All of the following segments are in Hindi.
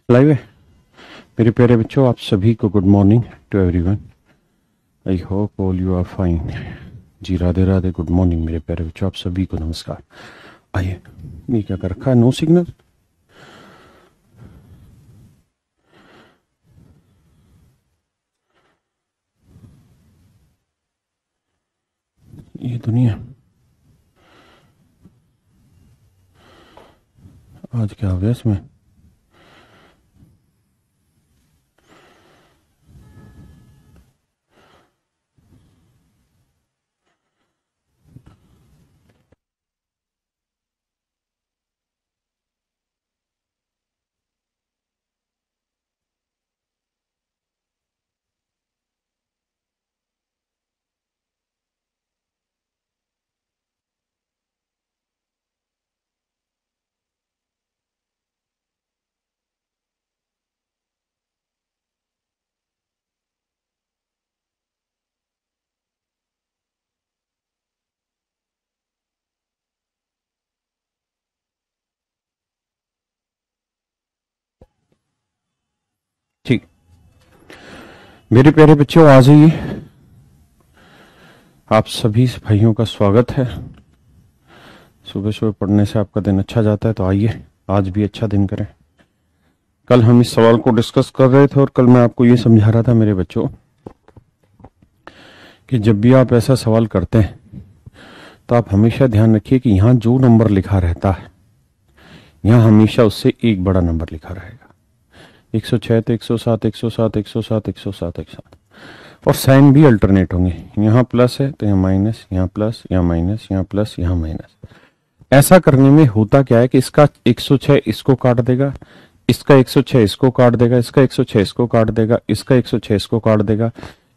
लाइव है। मेरे प्यारे बच्चों, आप सभी को good morning to everyone. I hope all you are fine. जी राधे राधे, गुड मॉर्निंग मेरे प्यारे बच्चों, आप सभी को नमस्कार। आइए, ये क्या कर रखा है, नो सिग्नल। ये दुनिया आज क्या हो गया इसमें। ठीक, मेरे प्यारे बच्चों आ जाइए। आप सभी भाइयों का स्वागत है। सुबह सुबह पढ़ने से आपका दिन अच्छा जाता है, तो आइए आज भी अच्छा दिन करें। कल हम इस सवाल को डिस्कस कर रहे थे और कल मैं आपको ये समझा रहा था मेरे बच्चों कि जब भी आप ऐसा सवाल करते हैं तो आप हमेशा ध्यान रखिए कि यहाँ जो नंबर लिखा रहता है यहाँ हमेशा उससे एक बड़ा नंबर लिखा रहेगा। 106 तो 107, 107, 107, 107, 107, और साइन भी अल्टरनेट होंगे। यहाँ प्लस है तो यहाँ माइनस, यहाँ प्लस, यहाँ माइनस, यहाँ प्लस, यहाँ माइनस। ऐसा करने में होता क्या है कि इसका 106 इसको काट देगा, इसका 106 इसको काट देगा, इसका 106 इसको काट देगा, इसका 106 इसको काट देगा,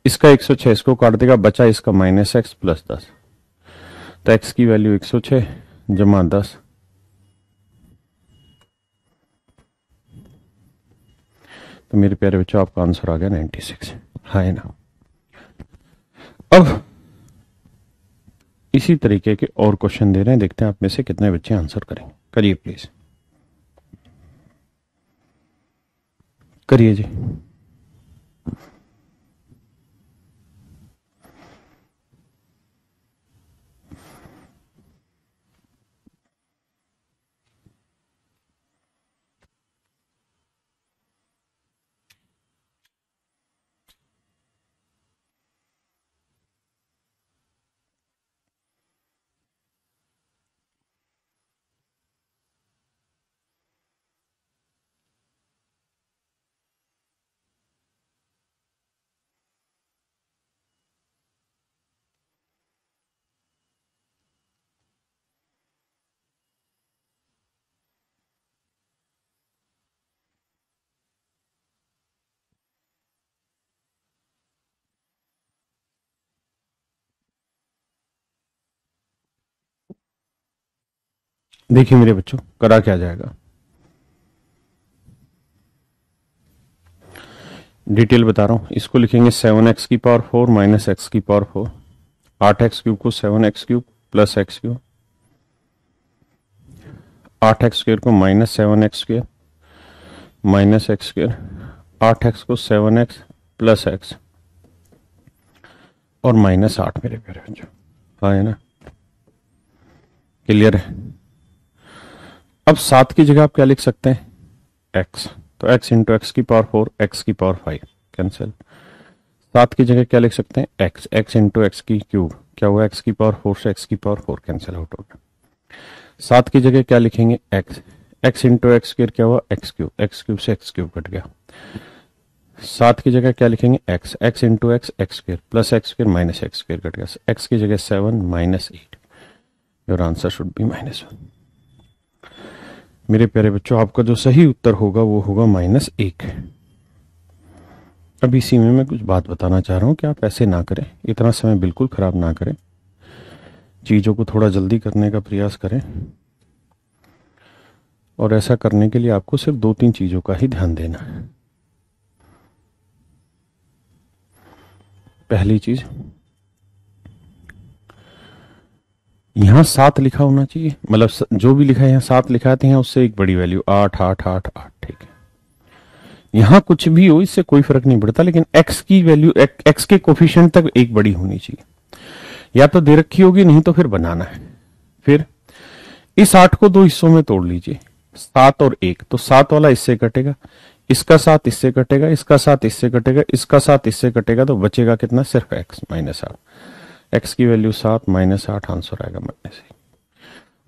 इसका 106 इसको काट देगा, बचा इसका माइनस एक्स प्लस 10। तो एक्स की वैल्यू 106 जमा 10, तो मेरे प्यारे बच्चों आपका आंसर आ गया 96, है ना। अब इसी तरीके के और क्वेश्चन दे रहे हैं, देखते हैं आप में से कितने बच्चे आंसर करेंगे। करिए प्लीज, करिए जी। देखिए मेरे बच्चों, करा क्या जाएगा, डिटेल बता रहा हूं। इसको लिखेंगे 7x की पावर 4 माइनस एक्स की पावर 4, 8x क्यूब को 7x cube plus x cube, 8x square को minus 7x square minus x square, 8x को 7x प्लस एक्स और माइनस 8 मेरे प्यारे बच्चों। हाँ है ना, क्लियर है। अब 7 की जगह आप क्या लिख सकते हैं, x, तो x इंटू एक्स की पावर 4, x की पावर 5 कैंसिल। 7 की जगह क्या लिख सकते हैं, x इंटू एक्स की क्यूब, क्या हुआ, x की पावर 4 से x की पावर 4 कैंसिल आउट हो गया। 7 की जगह क्या लिखेंगे, x इंटू एक्स स्क्वायर, क्या हुआ, x क्यूब से x क्यूब कट गया। 7 की जगह क्या लिखेंगे, x into x square plus x square minus x square cut गया। x की जगह 7 minus 8, your answer should be -1। मेरे प्यारे बच्चों, आपका जो सही उत्तर होगा वो होगा -1। अब इसी में मैं कुछ बात बताना चाह रहा हूं कि आप ऐसे ना करें, इतना समय बिल्कुल खराब ना करें, चीजों को थोड़ा जल्दी करने का प्रयास करें। और ऐसा करने के लिए आपको सिर्फ 2-3 चीजों का ही ध्यान देना है। पहली चीज, यहां 7 लिखा होना चाहिए, मतलब जो भी लिखा है यहाँ 7 लिखा है, तो यहाँ उससे एक बड़ी वैल्यू 8 8 8 8, ठीक है। यहां कुछ भी हो इससे कोई फर्क नहीं पड़ता, लेकिन एक्स की वैल्यू एक्स के कोफिशिएंट तक एक बड़ी होनी चाहिए। या तो दे रखी होगी, नहीं तो फिर बनाना है। फिर इस 8 को दो हिस्सों में तोड़ लीजिए, 7 और 1, तो 7 वाला इससे कटेगा, इसका 7 इससे कटेगा, इसका 7 इससे कटेगा, इसका 7 इससे कटेगा, तो बचेगा कितना, सिर्फ एक्स -8। एक्स की वैल्यू 7 -8 आंसर आएगा -8।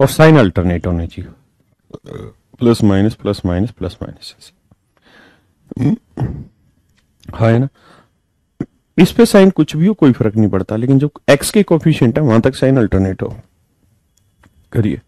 और साइन अल्टरनेट होने चाहिए, plus minus plus minus plus minus. हाँ है ना। इस पे साइन कुछ भी हो कोई फर्क नहीं पड़ता, लेकिन जो एक्स के कोफिशिएंट है वहां तक साइन अल्टरनेट हो। करिए।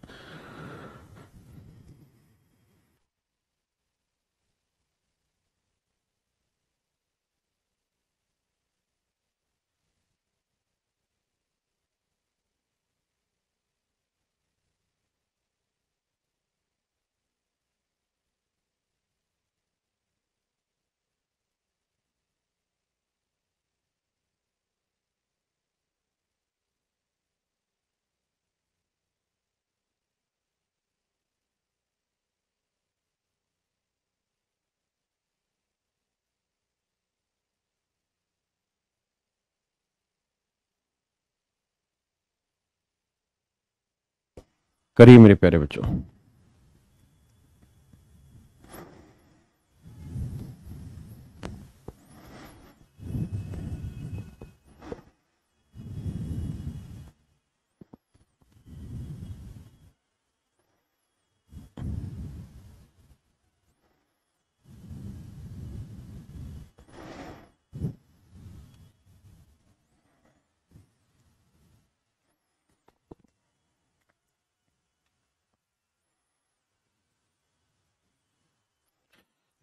करिए मेरे प्यारे बच्चों।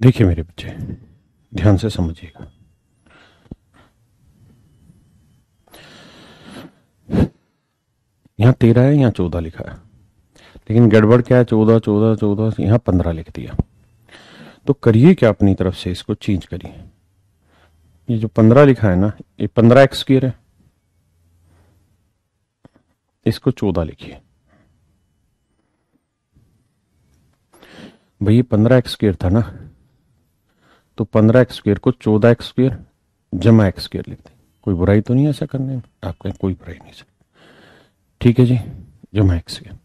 देखिए मेरे बच्चे, ध्यान से समझिएगा। यहां 13 है, यहां 14 लिखा है, लेकिन गड़बड़ क्या है, 14 14 14 यहां 15 लिख दिया। तो करिए क्या, अपनी तरफ से इसको चेंज करिए। ये जो 15 लिखा है ना, ये 15 एक्स स्क्वायर है, इसको 14 लिखिए। भाई ये 15 एक्स स्क्वायर था ना, तो 15 एक्स स्क्वायर को 14 एक्स स्क्वायर जमा एक्स स्क्वायर लिख दें। कोई बुराई तो नहीं है ऐसा करने में, आपका कोई बुराई नहीं सर। ठीक है जी, जमा एक्स स्क्वायर।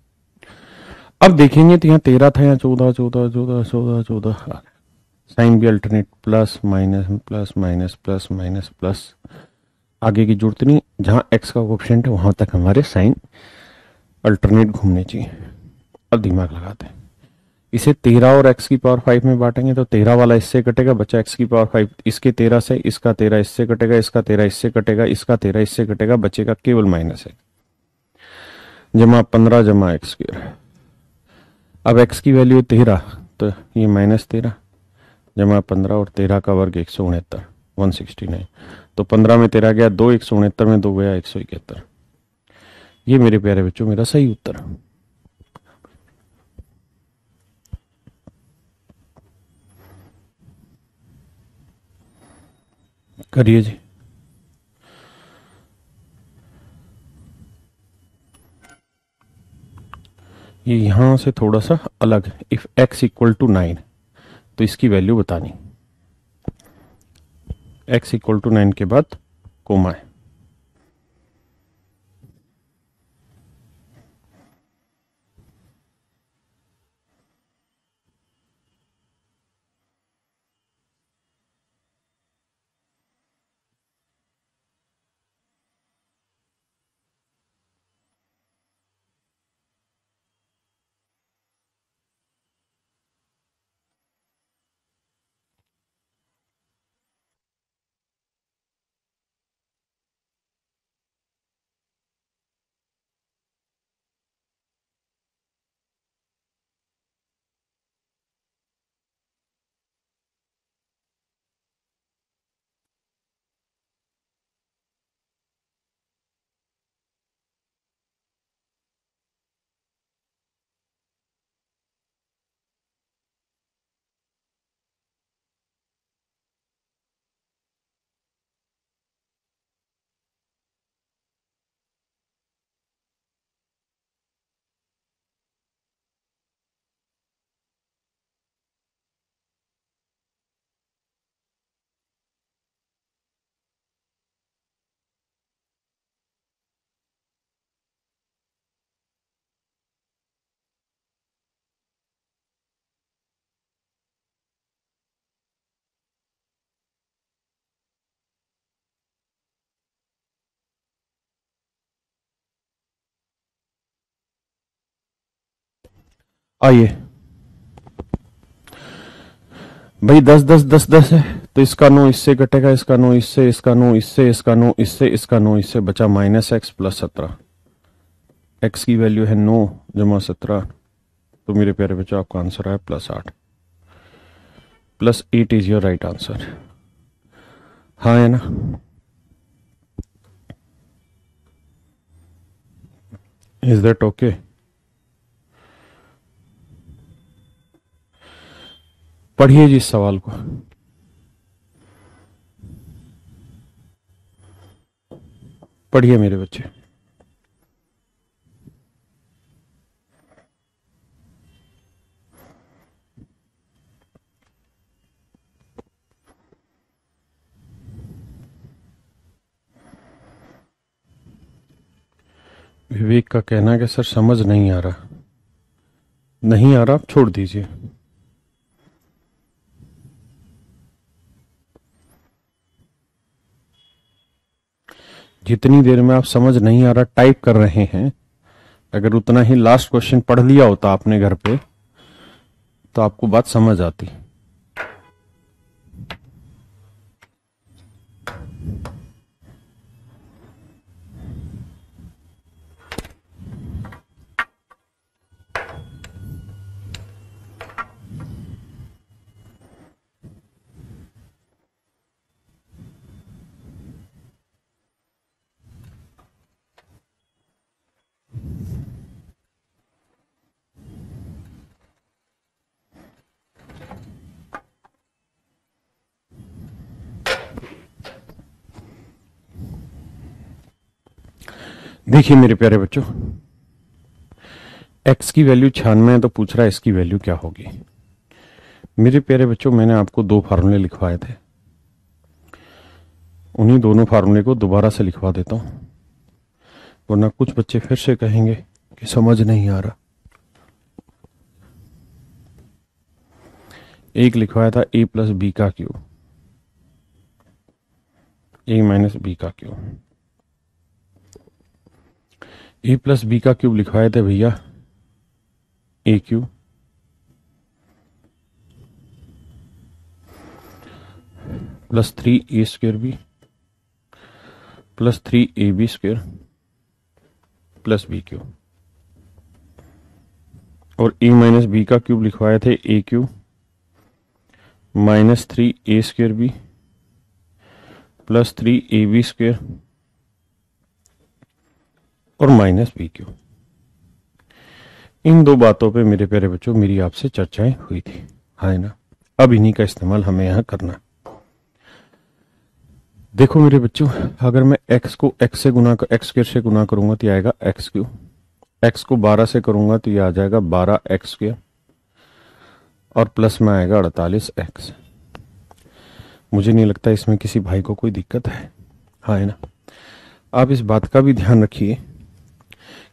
अब देखेंगे तो यहाँ 13 था, यहाँ 14 14 14 14 14, साइन भी alternate, plus minus plus minus plus minus plus, आगे की जरूरत नहीं, जहां एक्स का कोएफिशिएंट है वहां तक हमारे साइन अल्टरनेट घूमने चाहिए। अब दिमाग लगाते हैं, इसे 13 और एक्स की पावर 5 में बांटेंगे तो 13 वाला इससे कटेगा, बचा एक्स की पावर 5, इसके 13 से, इसका 13 इससे कटेगा, इसका 13 इससे कटेगा, इसका 13 इससे कटेगा, बचेगा केवल माइनस है, जमा 15 जमा एक्स स्क्वायर। अब एक्स की वैल्यू 13, तो ये -13 जमा 15 और 13 का वर्ग 169, 169। तो 15 में 13 गया 2, 169 में 2 गया 171। ये मेरे प्यारे बच्चों मेरा सही उत्तर। करिए जी। ये यहां से थोड़ा सा अलग, इफ x इक्वल टू 9, तो इसकी वैल्यू बतानी, x इक्वल टू 9 के बाद कोमा है। आइए भाई 10 10 10 10 है तो इसका 9 इससे कटेगा, इसका 9 इससे, इसका 9 इससे, इसका 9 इससे, इसका 9 इससे, बचा -x प्लस 17। x की वैल्यू है 9 जमा 17, तो मेरे प्यारे बच्चों आपका आंसर है +8। +8 इज योर राइट आंसर। हाँ है ना? Is that okay? पढ़िए जी इस सवाल को। पढ़िए मेरे बच्चे। विवेक का कहना है कि सर समझ नहीं आ रहा। नहीं आ रहा आप छोड़ दीजिए। जितनी देर में आप समझ नहीं आ रहा टाइप कर रहे हैं, अगर उतना ही लास्ट क्वेश्चन पढ़ लिया होता आपने घर पे तो आपको बात समझ आती। देखिए मेरे प्यारे बच्चों, x की वैल्यू 96 है तो पूछ रहा है इसकी वैल्यू क्या होगी। मेरे प्यारे बच्चों मैंने आपको 2 फार्मूले लिखवाए थे, उन्हीं दोनों फार्मूले को दोबारा से लिखवा देता हूं, वरना कुछ बच्चे फिर से कहेंगे कि समझ नहीं आ रहा। एक लिखवाया था a प्लस बी का क्यूब, a माइनस बी का क्यूब। a प्लस बी का क्यूब लिखवाए थे भैया a cube plus 3a² b plus 3ab² plus b cube, और a माइनस बी का क्यूब लिखवाए थे a cube minus 3a² b plus 3ab² और माइनस बी क्यूब। इन 2 बातों पे मेरे प्यारे बच्चों मेरी आपसे चर्चाएं हुई थी, है ना? अब इन्हीं का इस्तेमाल हमें यहां करना। देखो मेरे बच्चों, अगर मैं x को x से गुना करूंगा तो ये आएगा x³, x को 12 से करूंगा तो ये आ जाएगा 12x², और प्लस में आएगा 48x। मुझे नहीं लगता इसमें किसी भाई को कोई दिक्कत है ना? आप इस बात का भी ध्यान रखिए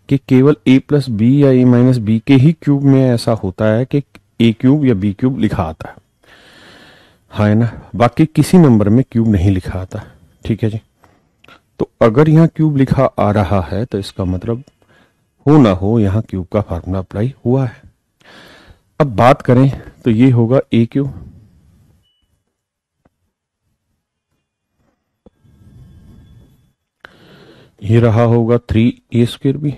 कि केवल a प्लस बी या a माइनस बी के ही क्यूब में ऐसा होता है कि a क्यूब या b क्यूब लिखा आता है ना? बाकी किसी नंबर में क्यूब नहीं लिखा आता। ठीक है जी? तो अगर यहाँ क्यूब लिखा आ रहा है तो इसका मतलब हो ना हो यहाँ क्यूब का फार्मूला अप्लाई हुआ है। अब बात करें तो ये होगा a क्यूब, ये रहा होगा 3a² भी,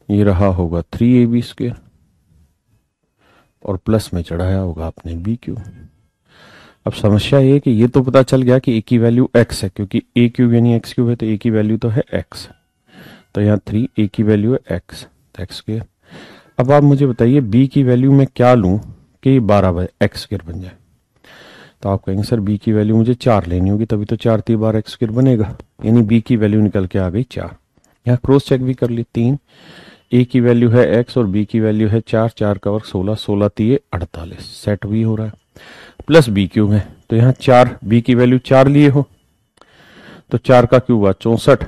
ये रहा होगा 3ab², और प्लस में चढ़ाया होगा आपने बी क्यूब। अब समस्या ये कि ये तो पता चल गया कि a की वैल्यू x है, क्योंकि a क्यूब यानी x³ है तो a की वैल्यू तो है x, तो यहाँ 3, a की वैल्यू है x, तो x²। अब आप मुझे बताइए b की वैल्यू में क्या लूं कि ये 12 x² बन जाए। तो आप कहेंगे सर b की वैल्यू मुझे 4 लेनी होगी, तभी तो 4 3 12 x² बनेगा, यानी b की वैल्यू निकल के आ गई 4। यहाँ क्रॉस चेक भी कर ली, 3, a की वैल्यू है x और b की वैल्यू है 4, 4 का वर्ग 16, 16 3 48, सेट भी हो रहा है, प्लस बी क्यूब है, तो यहाँ 4, b की वैल्यू 4 लिए हो तो 4 का क्यूब हुआ 64।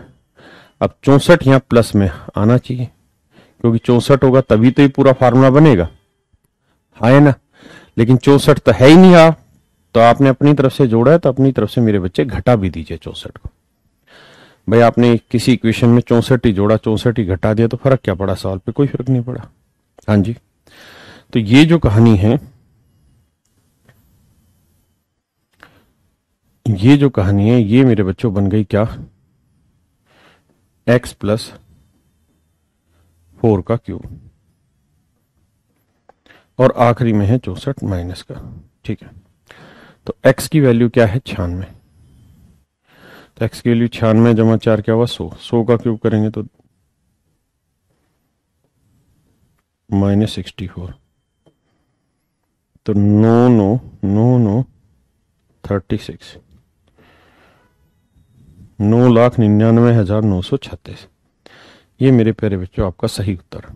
अब 64 यहाँ प्लस में आना चाहिए, क्योंकि 64 होगा तभी तो ये पूरा फार्मूला बनेगा, है ना? लेकिन 64 तो है ही नहीं, आप तो आपने अपनी तरफ से जोड़ा है, तो अपनी तरफ से मेरे बच्चे घटा भी दीजिए 64 को। भाई आपने किसी इक्वेशन में 64 ही जोड़ा, 64 ही घटा दिया, तो फर्क क्या पड़ा? सवाल पे कोई फर्क नहीं पड़ा, हाँ जी, तो ये जो कहानी है, ये जो कहानी है, ये मेरे बच्चों बन गई क्या, x प्लस 4 का क्यूब, और आखिरी में है 64 माइनस का। ठीक है, तो x की वैल्यू क्या है, 96। तो x की वैल्यू 96 जमा 4 क्या हुआ, 100 का क्यूब करेंगे तो -64। तो 36, 9,99,936। ये मेरे प्यारे बच्चों आपका सही उत्तर।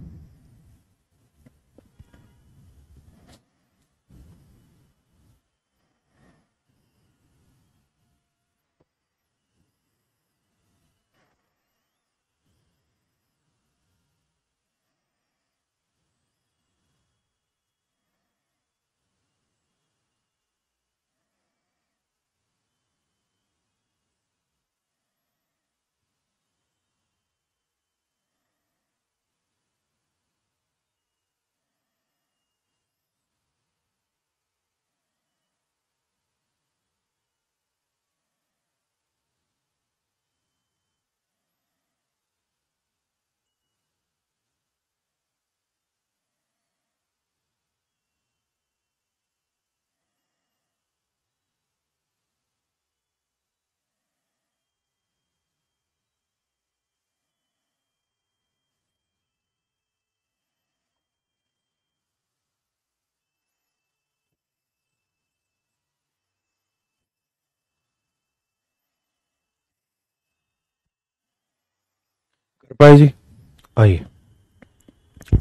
कर पाए जी? आइए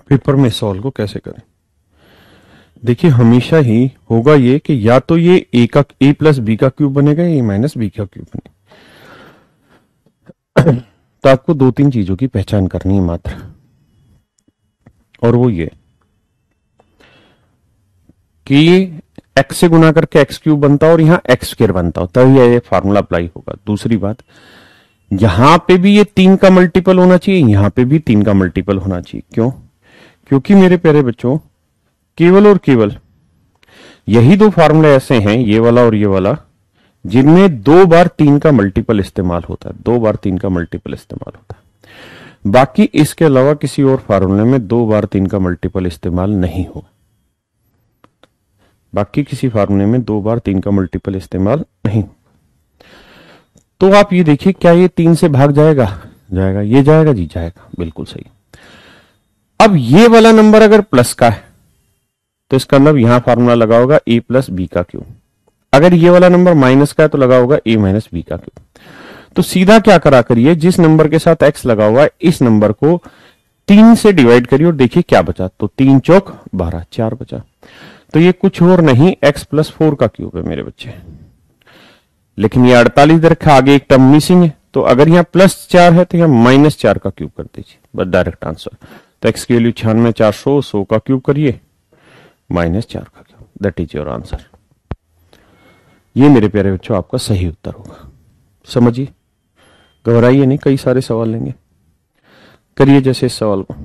पेपर में सॉल्व को कैसे करें। देखिए हमेशा ही होगा ये कि या तो ये ए प्लस बी का क्यूब बनेगा, या ए माइनस बी का क्यूब बनेगा। तो आपको दो तीन चीजों की पहचान करनी है मात्र, और वो ये कि एक्स से गुना करके एक्स क्यूब बनता हो और यहां एक्स स्क्र बनता हो, तभी ये फार्मूला अप्लाई होगा। दूसरी बात, यहां पे भी ये 3 का मल्टीपल होना चाहिए, यहां पे भी 3 का मल्टीपल होना चाहिए। क्यों? क्योंकि मेरे प्यारे बच्चों, केवल और केवल यही दो फार्मूले ऐसे हैं, ये वाला और ये वाला, जिनमें 2 बार 3 का मल्टीपल इस्तेमाल होता है। 2 बार 3 का मल्टीपल इस्तेमाल होता है। बाकी इसके अलावा किसी और फार्मूले में 2 बार 3 का मल्टीपल इस्तेमाल नहीं होगा। बाकी किसी फार्मूले में 2 बार 3 का मल्टीपल इस्तेमाल नहीं। तो आप ये देखिए, क्या ये 3 से भाग जाएगा? जाएगा। ये जाएगा जी? जाएगा, बिल्कुल सही। अब ये वाला नंबर अगर प्लस का है तो इसका मतलब यहां फार्मूला लगा होगा ए प्लस बी का क्यूब। अगर ये वाला नंबर माइनस का है तो लगा होगा ए माइनस बी का क्यूब। तो सीधा क्या करा करिए, जिस नंबर के साथ एक्स लगा हुआ है इस नंबर को 3 से डिवाइड करिए और देखिए क्या बचा। तो 3 चौक 12, 4 बचा। तो ये कुछ और नहीं, एक्स प्लस 4 का क्यूब है मेरे बच्चे। लेकिन ये 48 दे रखा, आगे एक टर्म मिसिंग है, तो अगर यहां +4 है तो यहां -4 का क्यूब कर दीजिए, बस डायरेक्ट आंसर। तो एक्स की वैल्यू 96, 400, 100 का क्यूब करिए, -4 का cube, that is your answer. ये मेरे प्यारे बच्चों आपका सही उत्तर होगा। समझिए, घबराइए नहीं, कई सारे सवाल लेंगे। करिए जैसे इस सवाल को।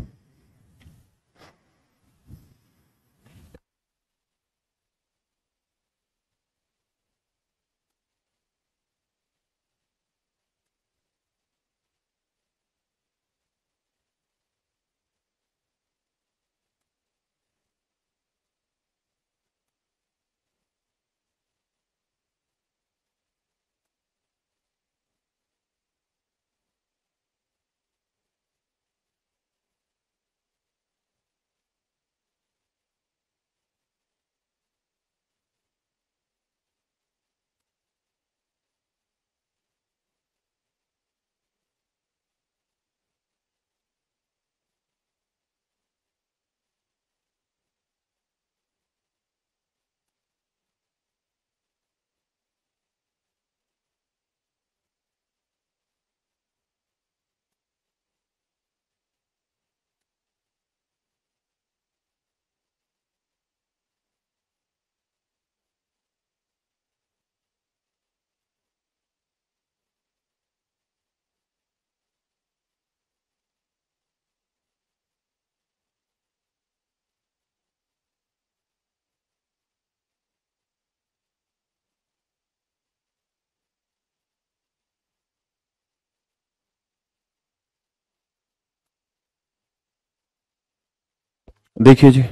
देखिए जी,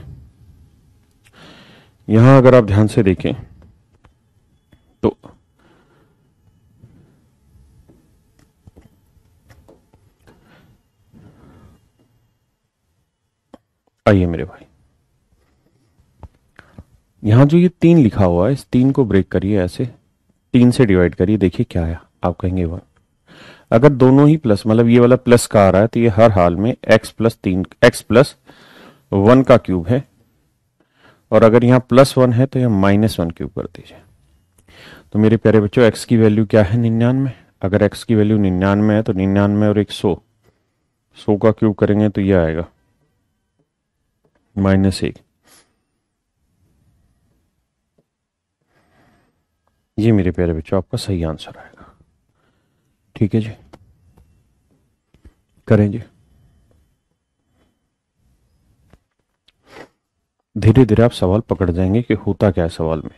यहां अगर आप ध्यान से देखें तो आइए मेरे भाई, यहां जो ये 3 लिखा हुआ है, इस 3 को ब्रेक करिए, ऐसे 3 से डिवाइड करिए, देखिए क्या आया, आप कहेंगे 1। अगर दोनों ही प्लस, मतलब ये वाला प्लस का आ रहा है, तो ये हर हाल में x+1 का क्यूब है, और अगर यहाँ +1 है तो यहाँ -1 क्यूब कर दीजिए। तो मेरे प्यारे बच्चों, x की वैल्यू क्या है? 99। अगर x की वैल्यू 99 है तो 99 और 100, 100 का क्यूब करेंगे तो ये आएगा -1। ये मेरे प्यारे बच्चों आपका सही आंसर आएगा। ठीक है जी, करें जी। धीरे धीरे आप सवाल पकड़ जाएंगे कि होता क्या है सवाल में।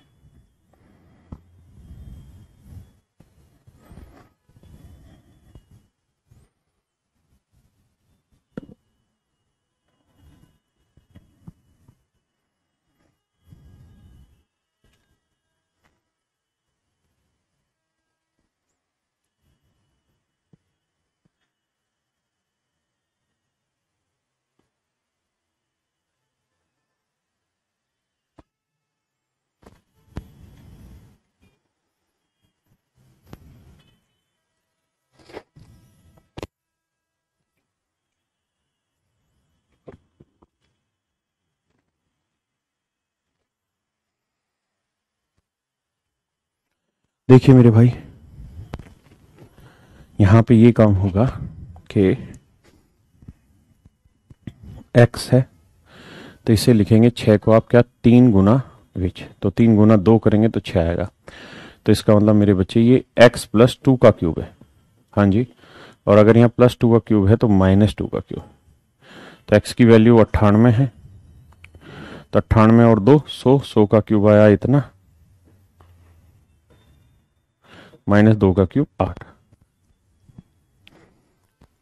देखिए मेरे भाई, यहां पे ये काम होगा कि x है तो इसे लिखेंगे 6 को आप क्या 3 गुना विच, तो 3 गुना 2 करेंगे तो 6 आएगा। तो इसका मतलब मेरे बच्चे ये x+2 का क्यूब है। हाँ जी, और अगर यहाँ +2 का क्यूब है तो -2 का क्यूब। तो x की वैल्यू 98 है, तो 98 और 2 100, 100 का क्यूब आया इतना, -2 का क्यूब 8।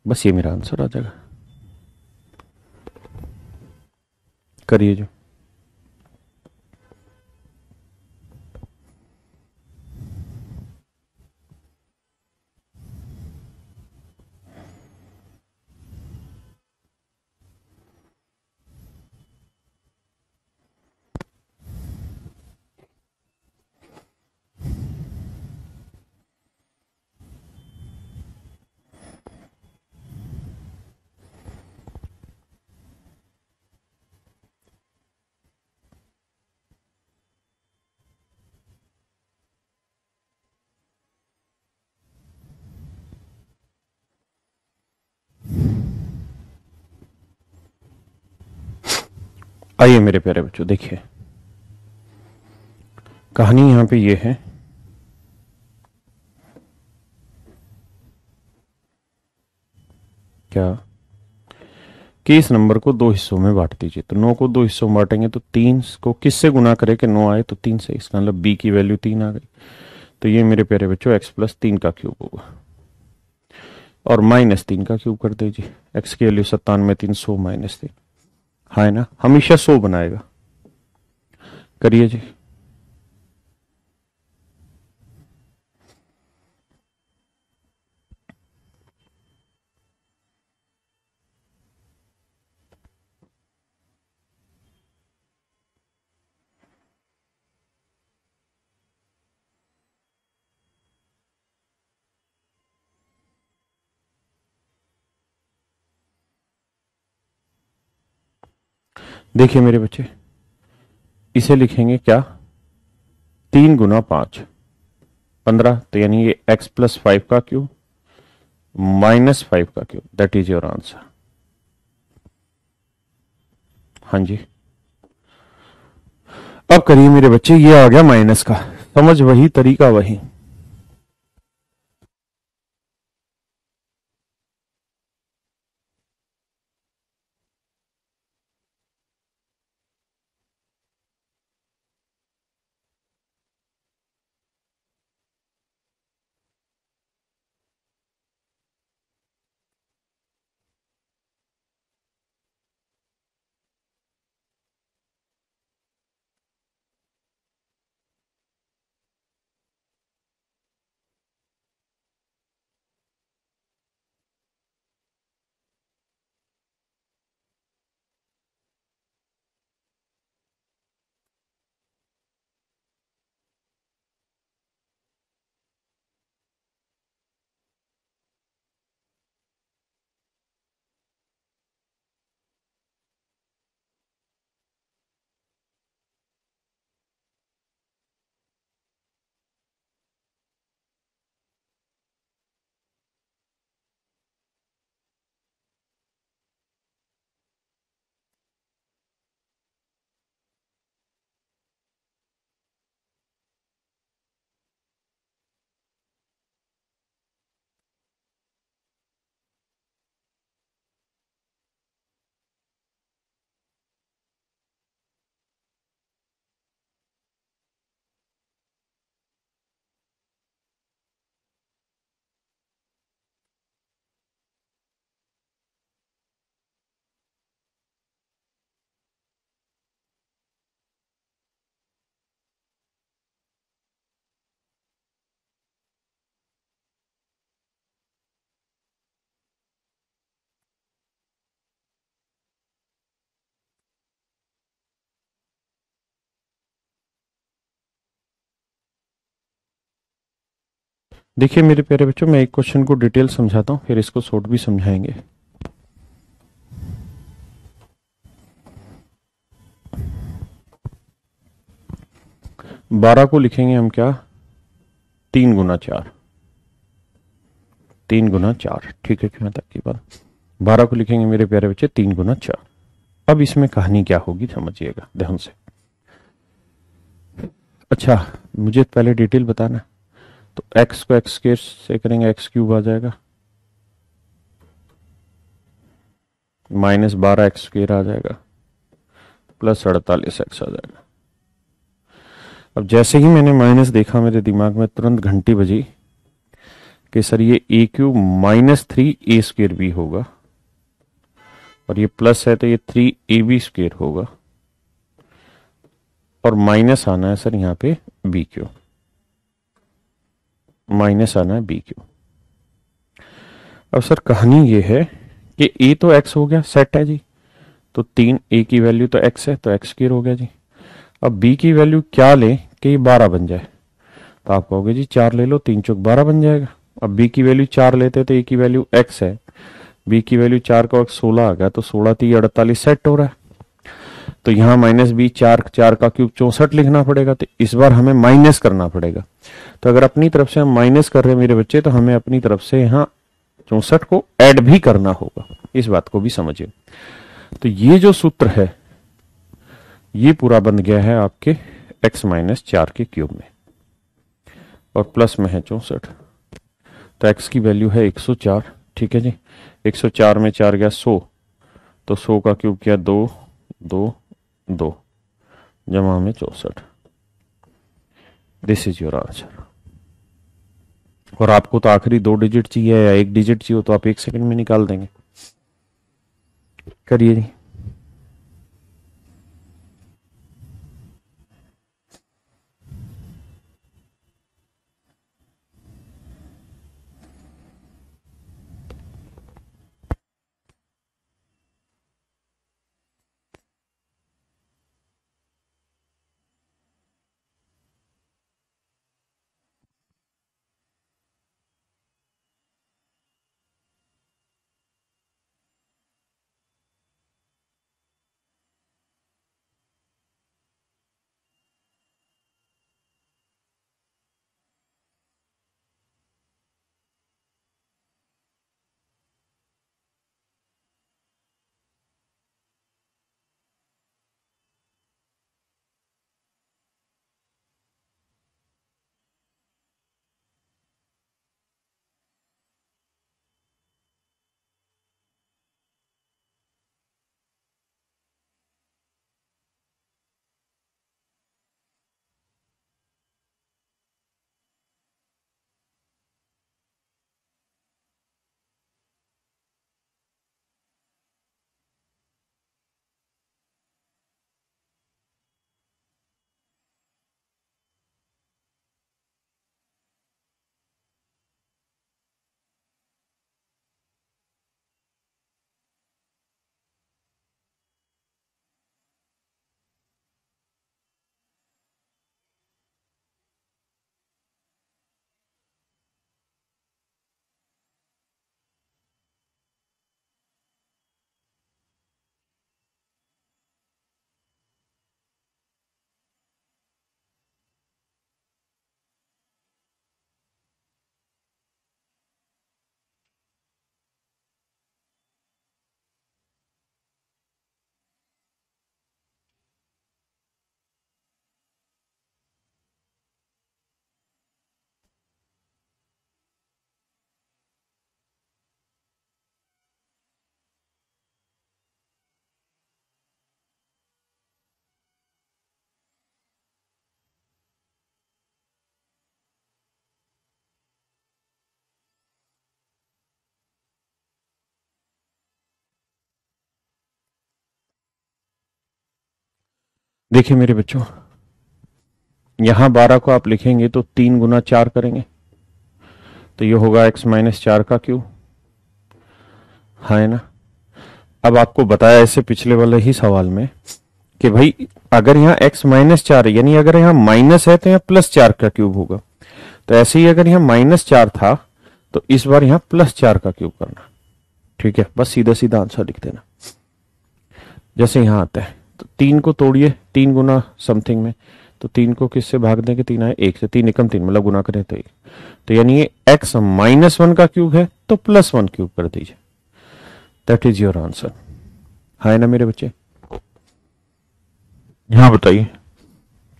बस ये मेरा आंसर आ जाएगा। करिए जो। आइए मेरे प्यारे बच्चों, देखिए कहानी यहां पे ये है, क्या कि इस नंबर को 2 हिस्सों में बांट दीजिए। तो 9 को 2 हिस्सों में बांटेंगे तो 3 को किससे गुना करें कि 9 आए, तो 3 से। इसका मतलब b की वैल्यू 3 आ गई। तो ये मेरे प्यारे बच्चों x+3 का क्यूब होगा, और -3 का क्यूब कर दीजिए। x की वैल्यू 97, 300 -3, हाँ है ना, हमेशा 100 बनाएगा। करिए जी। देखिए मेरे बच्चे, इसे लिखेंगे क्या, 3 × 5 15, तो यानी ये x+5 का क्यूब -5 का cube, that is your answer. हाँ जी, अब करिए मेरे बच्चे, ये आ गया माइनस का, समझ वही, तरीका वही। देखिए मेरे प्यारे बच्चों, मैं एक क्वेश्चन को डिटेल समझाता हूं, फिर इसको शॉर्ट भी समझाएंगे। बारह को लिखेंगे हम क्या, 3 गुना 4, 3 गुना 4, ठीक है क्यों तक की बात। 12 को लिखेंगे मेरे प्यारे बच्चे 3 गुना 4। अब इसमें कहानी क्या होगी समझिएगा ध्यान से। अच्छा, मुझे पहले डिटेल बताना। तो x को x स्क्वायर से करेंगे, x क्यूब आ जाएगा, -12x स्क्वायर आ जाएगा, +48x आ जाएगा। अब जैसे ही मैंने माइनस देखा मेरे दिमाग में तुरंत घंटी बजी कि सर ये a क्यूब -3a स्क्वायर भी होगा, और ये प्लस है तो ये 3ab स्क्वायर होगा, और माइनस आना है सर यहाँ पे b क्यूब, माइनस आना है b क्यूब। अब सर कहानी ये है कि a तो x हो गया, सेट है जी, तो 3a की वैल्यू तो x है, तो x स्क्वायर हो गया जी। अब b की वैल्यू क्या लें कि ये 12 बन जाए, तो आप कहोगे जी 4 ले लो, 3 चौक 12 बन जाएगा। अब b की वैल्यू 4 लेते तो a की वैल्यू x है, b की वैल्यू 4 का 16 आ गया, तो 16 3 48 सेट हो रहा है। तो यहाँ -b 4 का क्यूब 64 लिखना पड़ेगा, तो इस बार हमें माइनस करना पड़ेगा। तो अगर अपनी तरफ से हम माइनस कर रहे हैं मेरे बच्चे, तो हमें अपनी तरफ से यहाँ 64 को ऐड भी करना होगा, इस बात को भी समझिए। तो ये जो सूत्र है ये पूरा बन गया है आपके x-4 के क्यूब में, और प्लस में है 64, तो x की वैल्यू है 104, ठीक है जी। 104 में 4 गया 100, तो 100 का क्यूब किया 2 2 2 जमा में 64। This is your answer. और आपको तो आखिरी 2 डिजिट चाहिए या 1 डिजिट चाहिए, तो आप 1 सेकंड में निकाल देंगे। करिए जी। देखिए मेरे बच्चों, यहां 12 को आप लिखेंगे तो 3 गुना 4 करेंगे, तो ये होगा x-4 का क्यूब, है ना। अब आपको बताया ऐसे पिछले वाले ही सवाल में कि भाई अगर यहाँ x-4 यानी अगर यहाँ माइनस है तो यहाँ +4 का क्यूब होगा, तो ऐसे ही अगर यहां -4 था तो इस बार यहां +4 का क्यूब करना। ठीक है, बस सीधा सीधा आंसर लिख देना। जैसे यहां आता है तो 3 को तोड़िए, 3 गुना समथिंग में, तो 3 को किससे भाग दें कि 3 आए, 1 से, 3 एकम 3 मतलब गुना करें तो 1। तो यानी ये x -1 का क्यूब है तो +1 क्यूब कर दीजिए। That is your answer. है ना मेरे बच्चे? यहां बताइए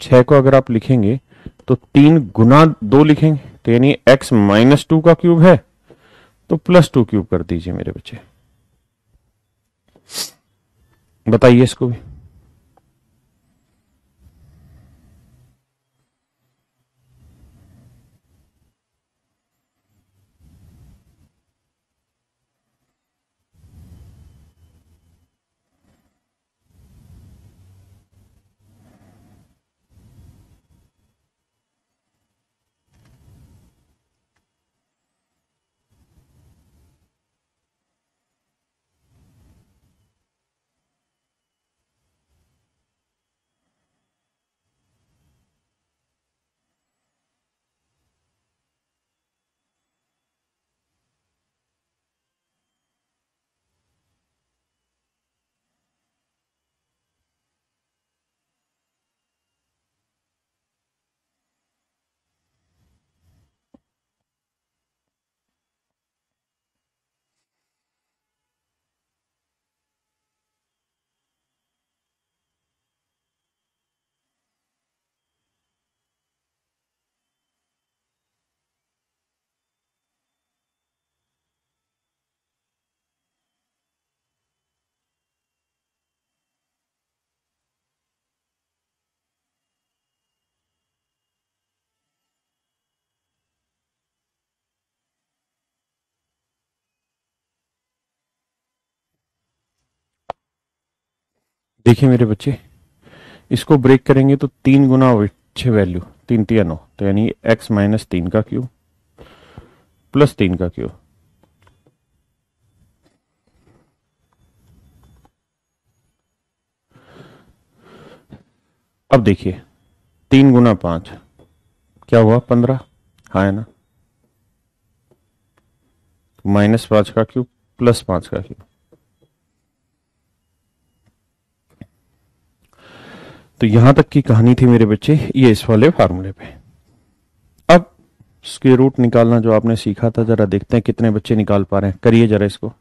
6 को अगर आप लिखेंगे तो 3 गुना 2 लिखेंगे, तो यानी x -2 का क्यूब है तो +2 क्यूब कर दीजिए मेरे बच्चे। बताइए इसको भी। देखिए मेरे बच्चे, इसको ब्रेक करेंगे तो 3 गुना वैल्यू, 3 3 9, तो यानी x -3 का क्यूब +3 का क्यूब। अब देखिए 3 गुना 5 क्या हुआ, 15। हाँ है ना? -5 का क्यूब +5 का क्यूब। तो यहां तक की कहानी थी मेरे बच्चे, ये इस वाले फार्मूले पे। अब स्क्वायर रूट निकालना जो आपने सीखा था, जरा देखते हैं कितने बच्चे निकाल पा रहे हैं। करिए जरा इसको।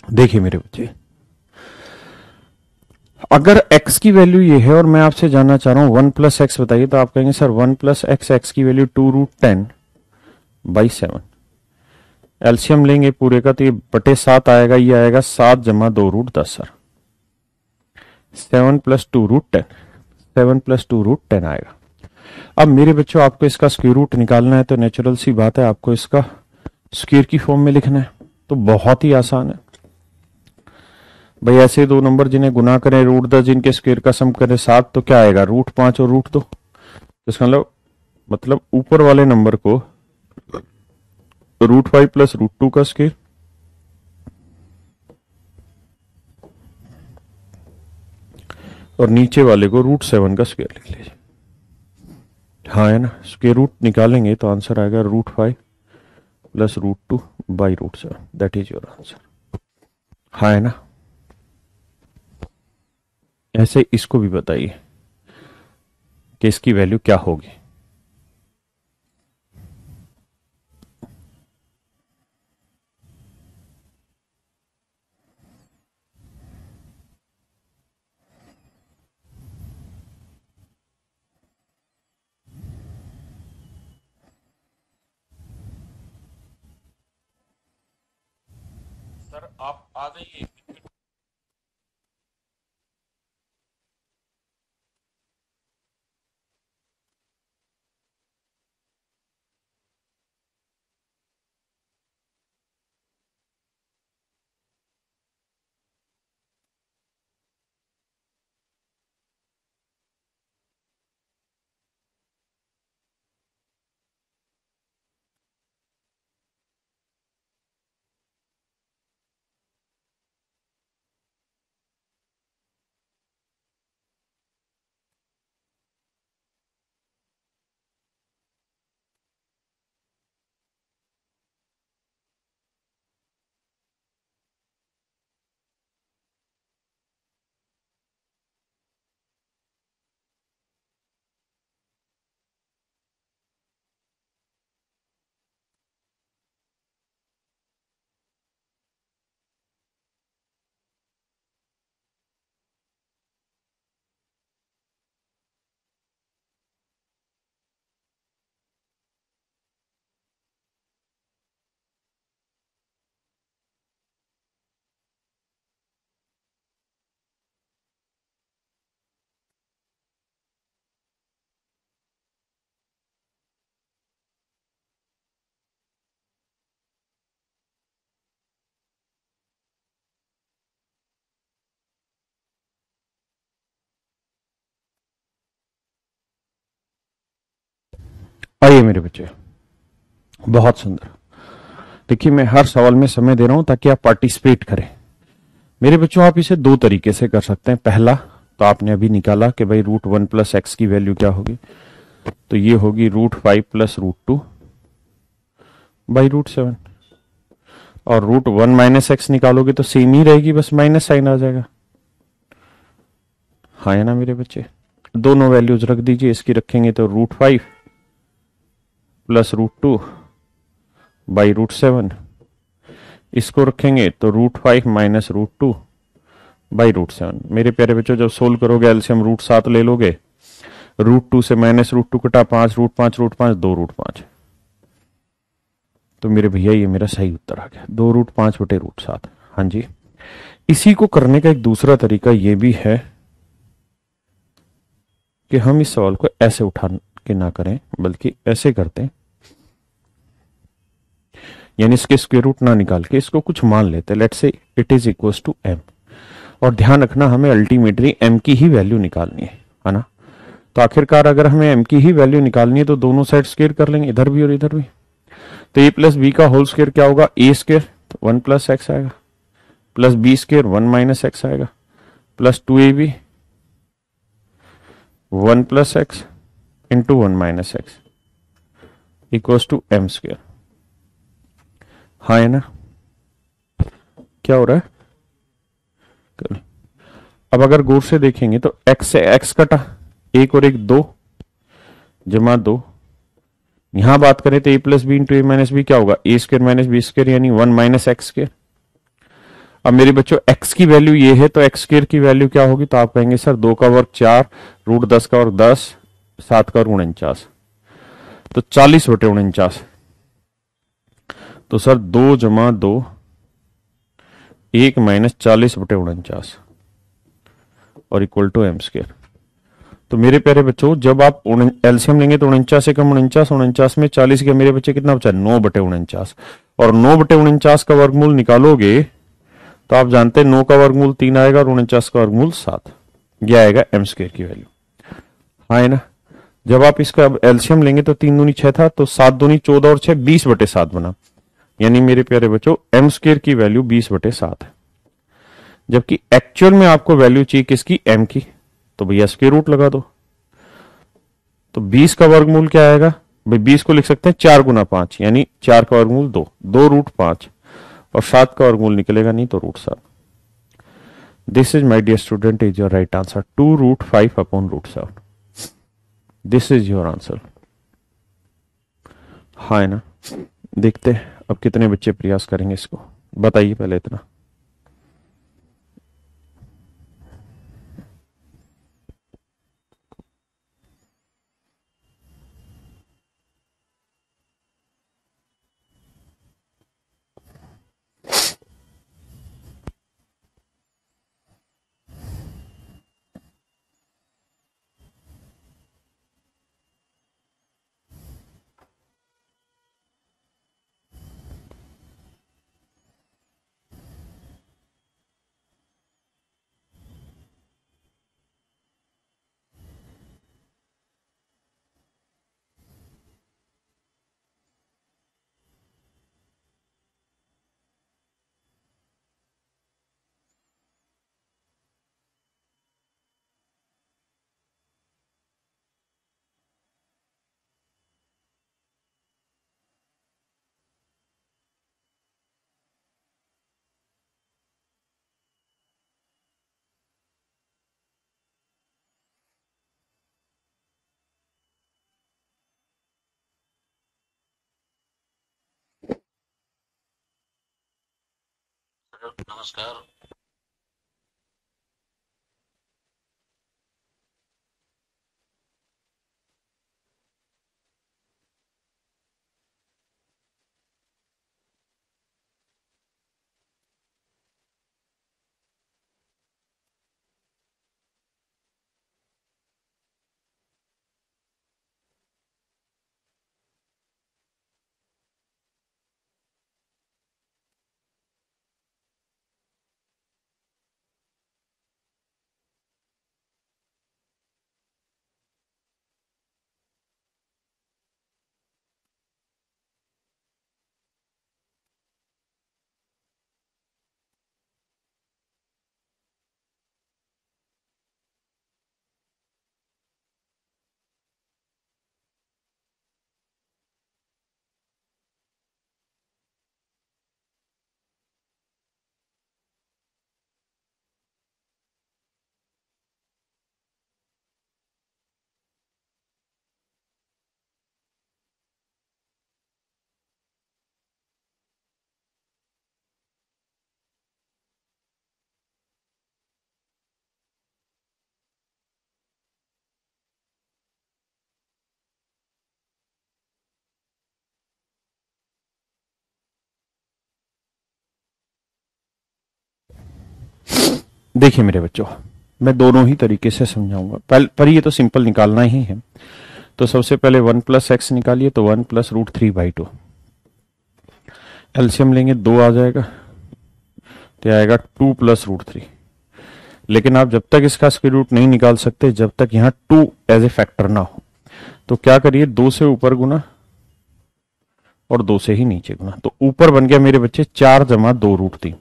देखिए मेरे बच्चे, अगर x की वैल्यू ये है और मैं आपसे जानना चाह रहा हूं 1 + x बताइए, तो आप कहेंगे सर 1 + x, x की वैल्यू 2√10/7। एलसीएम लेंगे पूरे का तो ये बटे 7 आएगा, ये आएगा 7 जमा 2√10 सर। 7 + 2√10, 7 + 2√10 आएगा। अब मेरे बच्चों आपको इसका स्क्वायर रूट निकालना है तो नेचुरल सी बात है आपको इसका स्क्वायर की फॉर्म में लिखना है। तो बहुत ही आसान है भाई, ऐसे दो नंबर जिन्हें गुना करें √10 जिनके स्क्वायर का सम करें 7 तो क्या आएगा √5 और √2। इसका मतलब ऊपर वाले नंबर को √5 प्लस √2 का स्क्वायर और नीचे वाले को √7 का स्क्वायर लिख लीजिए। हाँ है ना, स्क्वायर रूट निकालेंगे तो आंसर आएगा √5 plus √2 by √7, that is your answer. हाँ है ना। ऐसे इसको भी बताइए कि इसकी वैल्यू क्या होगी। सर आप आ जाइए। आइए मेरे बच्चे, बहुत सुंदर। देखिए मैं हर सवाल में समय दे रहा हूं ताकि आप पार्टिसिपेट करें। मेरे बच्चों आप इसे दो तरीके से कर सकते हैं। पहला तो आपने अभी निकाला कि भाई √1 प्लस एक्स की वैल्यू क्या होगी, तो ये होगी √5 प्लस √2 बाई √7। और √1 माइनस एक्स निकालोगे तो सेम ही रहेगी, बस माइनस साइन आ जाएगा। हाँ है ना मेरे बच्चे, दोनों वैल्यूज रख दीजिए। इसकी रखेंगे तो √5 प्लस √2 बाई √7, इसको रखेंगे तो √5 माइनस √2 बाई √7। मेरे प्यारे बच्चों जब सोल्व करोगे एलसीएम √7 ले लोगे, √2 से माइनस √2 कटा 5 √5 √5 2 √5, तो मेरे भैया ये मेरा सही उत्तर आ गया 2 √5 बटे √7। हाँ जी, इसी को करने का एक दूसरा तरीका ये भी है कि हम इस सवाल को ऐसे उठा के ना करें बल्कि ऐसे करते हैं, यानी इसके स्क्वायर रूट ना निकाल के इसको कुछ मान लेते हैं। Let's say it is equals to m, और ध्यान रखना हमें अल्टीमेटली m की ही वैल्यू निकालनी है ना। तो आखिरकार अगर हमें m की ही वैल्यू निकालनी है तो दोनों साइड स्क्वायर कर लेंगे, इधर भी और इधर भी। तो a प्लस बी का होल स्क्वायर क्या होगा, a स्क्वायर तो 1 प्लस एक्स आएगा, plus b square 1 minus x आएगा, plus 2ab 1 plus x into 1 minus x equals to m square. हाँ है ना, क्या हो रहा है। अब अगर गौर से देखेंगे तो x से x कटा, एक और एक 2 जमा 2। यहां बात करें तो a plus b into a minus b क्या होगा, a square minus b square यानी 1 माइनस एक्स स्क्वायर। अब मेरे बच्चों x की वैल्यू ये है तो x स्क्वायर की वैल्यू क्या होगी, तो आप कहेंगे सर 2 का वर्ग 4, √10 का वर्ग 10, 7 का वर्ग 49, तो 40 बटे 49। तो सर 2 जमा 2 1 माइनस 40 बटे 49 और इक्वल टू m स्क्वायर। तो मेरे प्यारे बच्चों जब आप एलसीएम लेंगे तो 49 से कम 49, 49 में 40 के मेरे बच्चे कितना बचा, 9/49, और 9/49 का वर्गमूल निकालोगे तो आप जानते हैं 9 का वर्गमूल 3 आएगा और 49 का वर्गमूल 7, यह आएगा एम स्क्वायर की वैल्यू। हाँ है ना। जब आप इसका एलसीएम लेंगे तो 3 दूनी 6 था, तो 7 दूनी 14 और 6 20/7 बना, यानी मेरे प्यारे बच्चों एम स्क्वायर की वैल्यू 20/7 है। जबकि एक्चुअल में आपको वैल्यू चाहिए किसकी, एम की, तो भैया स्क्वायर रूट लगा दो। तो 20 का वर्गमूल क्या आएगा भाई, 20 को लिख सकते हैं 4 गुना 5, यानी 4 का वर्गमूल 2, 2√5, और 7 का वर्गमूल निकलेगा नहीं तो √7। This is my dear student is your right answer, 2√5/√7। This is your answer. हाँ है ना। देखते हैं अब कितने बच्चे प्रयास करेंगे इसको, बताइए पहले इतना। नमस्कार। देखिए मेरे बच्चों, मैं दोनों ही तरीके से समझाऊंगा, पर ये तो सिंपल निकालना ही है। तो सबसे पहले 1 + x निकालिए, तो 1 + √3/2, एलसीएम लेंगे 2 आ जाएगा, तो आएगा 2 + √3। लेकिन आप जब तक इसका स्क्वायर रूट नहीं निकाल सकते, जब तक यहाँ 2 एज ए फैक्टर ना हो, तो क्या करिए, 2 से ऊपर गुना और 2 से ही नीचे गुना, तो ऊपर बन गया मेरे बच्चे 4 + 2√3,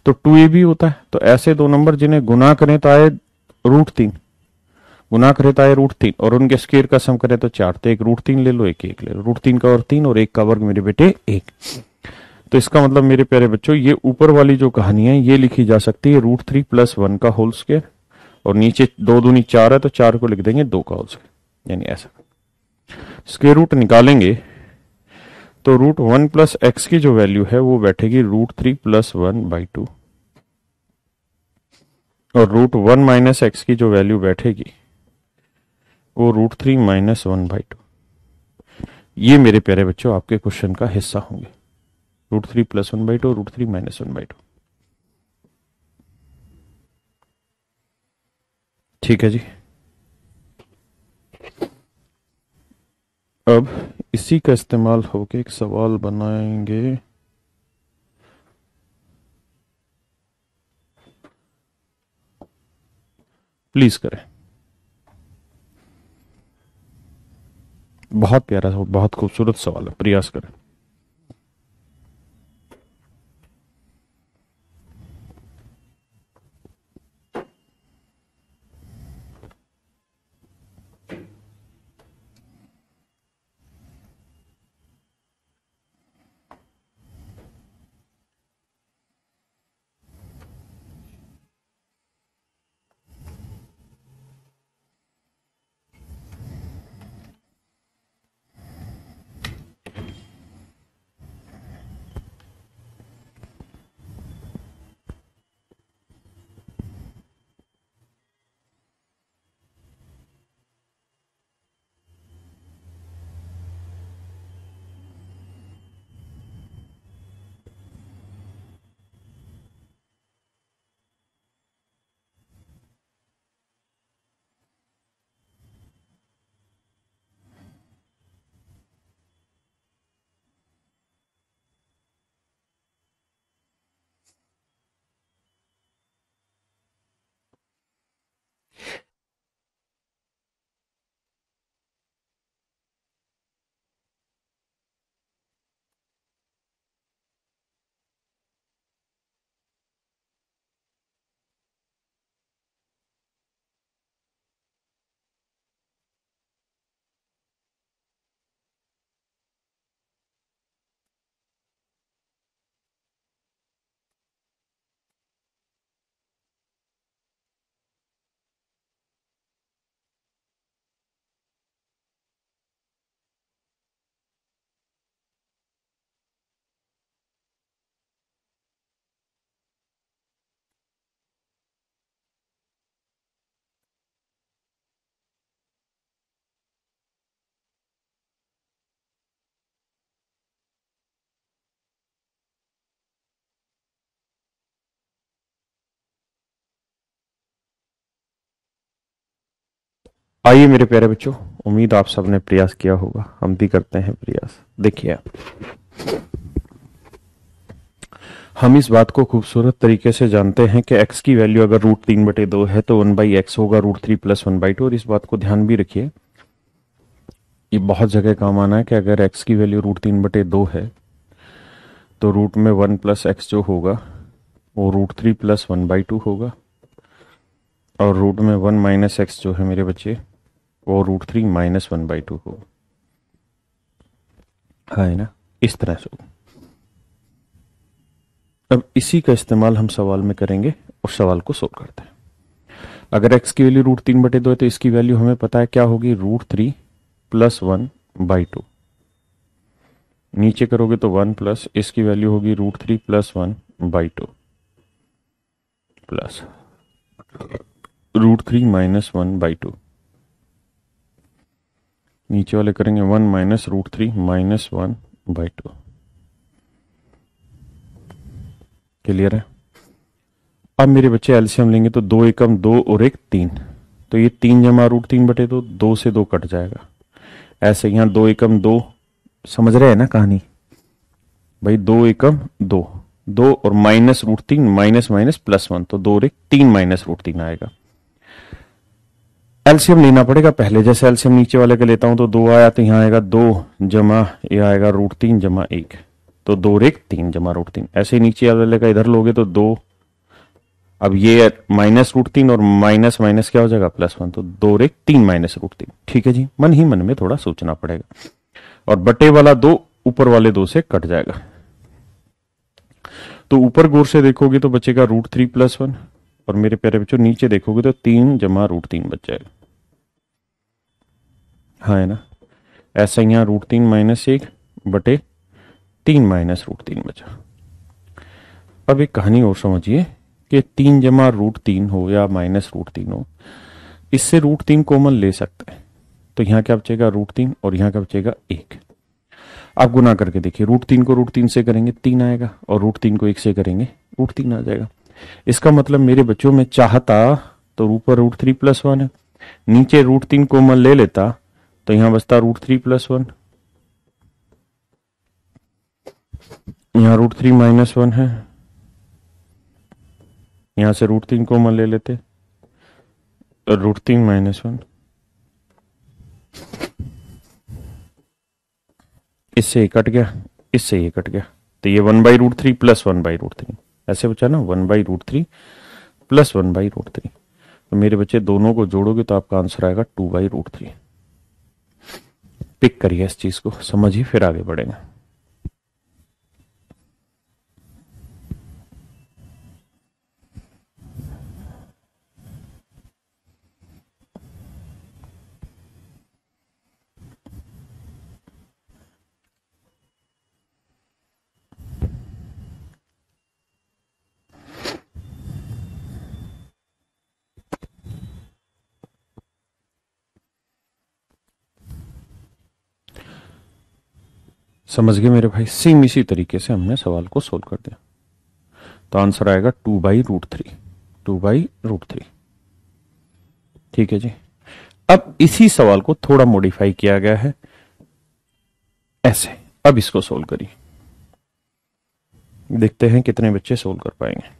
तो 2a भी होता है। तो ऐसे दो नंबर जिन्हें गुना करें तो आए √3, गुना करे तो आए √3, और उनके स्क्वायर का सम करें तो 4, तो एक √3 ले लो, एक ले लो, √3 का और 3, और 1 का वर्ग मेरे बेटे 1। तो इसका मतलब मेरे प्यारे बच्चों, ये ऊपर वाली जो कहानी है ये लिखी जा सकती है √3 + 1 का होल स्क्वायर, और नीचे 2 दूनी 4 है तो 4 को लिख देंगे 2 का होल स्क्वायर, यानी ऐसा। स्क्वायर रूट निकालेंगे तो √1 + x की जो वैल्यू है वो बैठेगी √3 + 1/2, और √1 - x की जो वैल्यू बैठेगी वो √3 - 1/2। ये मेरे प्यारे बच्चों आपके क्वेश्चन का हिस्सा होंगे, √3 + 1/2, √3 - 1/2। ठीक है जी। अब इसी का इस्तेमाल होके एक सवाल बनाएंगे। प्लीज करें। बहुत प्यारा, बहुत खूबसूरत सवाल है, प्रयास करें। आइए मेरे प्यारे बच्चों, उम्मीद आप सबने प्रयास किया होगा, हम भी करते हैं प्रयास। देखिए, हम इस बात को खूबसूरत तरीके से जानते हैं कि x की वैल्यू अगर √3/2 है तो 1/x होगा √3 + 1/2। और इस बात को ध्यान भी रखिए, ये बहुत जगह काम आना है कि अगर x की वैल्यू √3/2 है तो रूट में 1 + x जो होगा वो √3 + 1/2 होगा, और रूट में 1 - x जो है मेरे बच्चे वो √3 - 1/2 होगा। हाँ है ना, इस तरह से। अब इसी का इस्तेमाल हम सवाल में करेंगे और सवाल को सोल्व करते हैं। अगर x की वैल्यू √3/2 है तो इसकी वैल्यू हमें पता है क्या होगी, √3 + 1/2। नीचे करोगे तो 1 प्लस इसकी वैल्यू होगी √3 + 1/2 प्लस √3 - 1/2। नीचे वाले करेंगे 1 - √3 - 1/2। क्लियर है? अब मेरे बच्चे एलसीएम लेंगे तो 2 एकम 2 और 1 3, तो ये 3 जमा √3/2, 2 से 2 कट जाएगा। ऐसे यहाँ 2 एकम 2, समझ रहे हैं ना कहानी भाई? 2 एकम 2, 2 और -√3 माइनस माइनस +1, तो 2 और 1 3 -√3 आएगा। एलसीएम लेना पड़ेगा पहले, जैसे एलसीएम नीचे वाले का लेता हूं तो 2 आया, तो यहाँ आएगा 2 जमा ये आएगा √3 जमा 1, तो 2 और 1 3 जमा √3। ऐसे ही नीचे वाले का इधर लोगे तो 2, अब ये -√3 और माइनस माइनस क्या हो जाएगा +1, तो 2 और 1 3 -√3। ठीक है जी, मन ही मन में थोड़ा सोचना पड़ेगा। और बटे वाला 2 ऊपर वाले 2 से कट जाएगा, तो ऊपर गौर से देखोगे तो बचेगा √3 + 1, और मेरे प्यारे बच्चों नीचे देखोगे तो 3 जमा √3 बच जाएगा। हाँ है ना, ऐसा यहाँ √3 - 1 बटे 3 -√3 बचा। अब एक कहानी और समझिए कि 3 जमा √3 हो या -√3 हो, इससे √3 कॉमन ले सकते हैं, तो यहाँ क्या बचेगा √3 और यहाँ क्या बचेगा 1। आप गुना करके देखिए, √3 को √3 से करेंगे 3 आएगा, और √3 को 1 से करेंगे √3 आ जाएगा। इसका मतलब मेरे बच्चों में चाहता तो ऊपर √3 + 1 है, नीचे √3 कॉमन ले लेता तो यहां बचता √3 + 1, यहां √3 - 1 है, यहां से √3 कॉमन ले लेते, √3 - 1, इससे ये कट गया, इससे ये कट गया, तो ये 1/√3 + 1/√3 ऐसे बचा ना, 1/√3 + 1/√3। तो मेरे बच्चे दोनों को जोड़ोगे तो आपका आंसर आएगा 2/√3। पिक करिए इस चीज को, समझिए, फिर आगे बढ़ेंगे। समझ गए मेरे भाई? सेम इसी तरीके से हमने सवाल को सोल्व कर दिया, तो आंसर आएगा 2/√3, 2/√3। ठीक है जी। अब इसी सवाल को थोड़ा मॉडिफाई किया गया है ऐसे, अब इसको सोल्व करिए, देखते हैं कितने बच्चे सोल्व कर पाएंगे।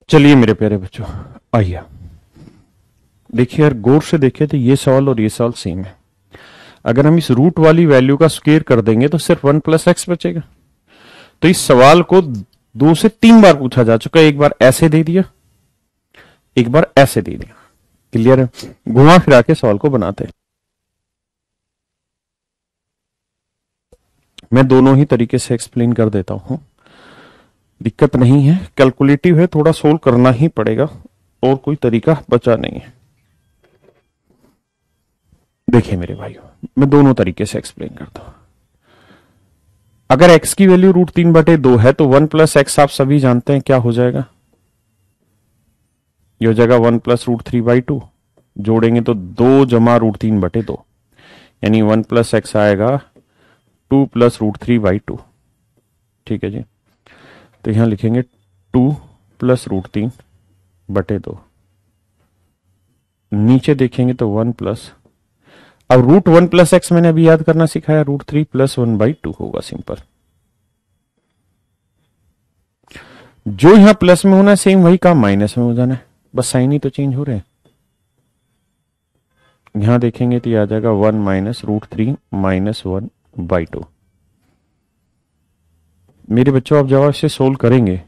चलिए मेरे प्यारे बच्चों, आइए देखिए यार, गौर से देखिए तो ये सवाल और ये सवाल सेम है। अगर हम इस रूट वाली वैल्यू का स्क्वायर कर देंगे तो सिर्फ 1 + x बचेगा। तो इस सवाल को 2 से 3 बार पूछा जा चुका है, एक बार ऐसे दे दिया, एक बार ऐसे दे दिया। क्लियर है? घुमा फिरा के सवाल को बनाते हैं। मैं दोनों ही तरीके से एक्सप्लेन कर देता हूं, दिक्कत नहीं है। कैलकुलेटिव है, थोड़ा सोल्व करना ही पड़ेगा, और कोई तरीका बचा नहीं है। देखिए मेरे भाइयों, मैं दोनों तरीके से एक्सप्लेन करता हूं। अगर x की वैल्यू √3/2 है तो 1 + x आप सभी जानते हैं क्या हो जाएगा, ये हो जाएगा 1 + √3/2। जोड़ेंगे तो 2 जमा √3/2, यानी 1 + x आएगा 2 + √3/2। ठीक है जी। तो यहां लिखेंगे 2 + √3/2। नीचे देखेंगे तो 1 प्लस, अब रूट 1 प्लस एक्स मैंने अभी याद करना सिखाया, √3 प्लस 1/2 होगा सिंपल। जो यहां प्लस में होना है सेम वही काम माइनस में हो जाना है, बस साइन ही तो चेंज हो रहे हैं। यहां देखेंगे तो यह आ जाएगा 1 माइनस √3 माइनस 1/2। मेरे बच्चों आप जब इसे सोल्व करेंगे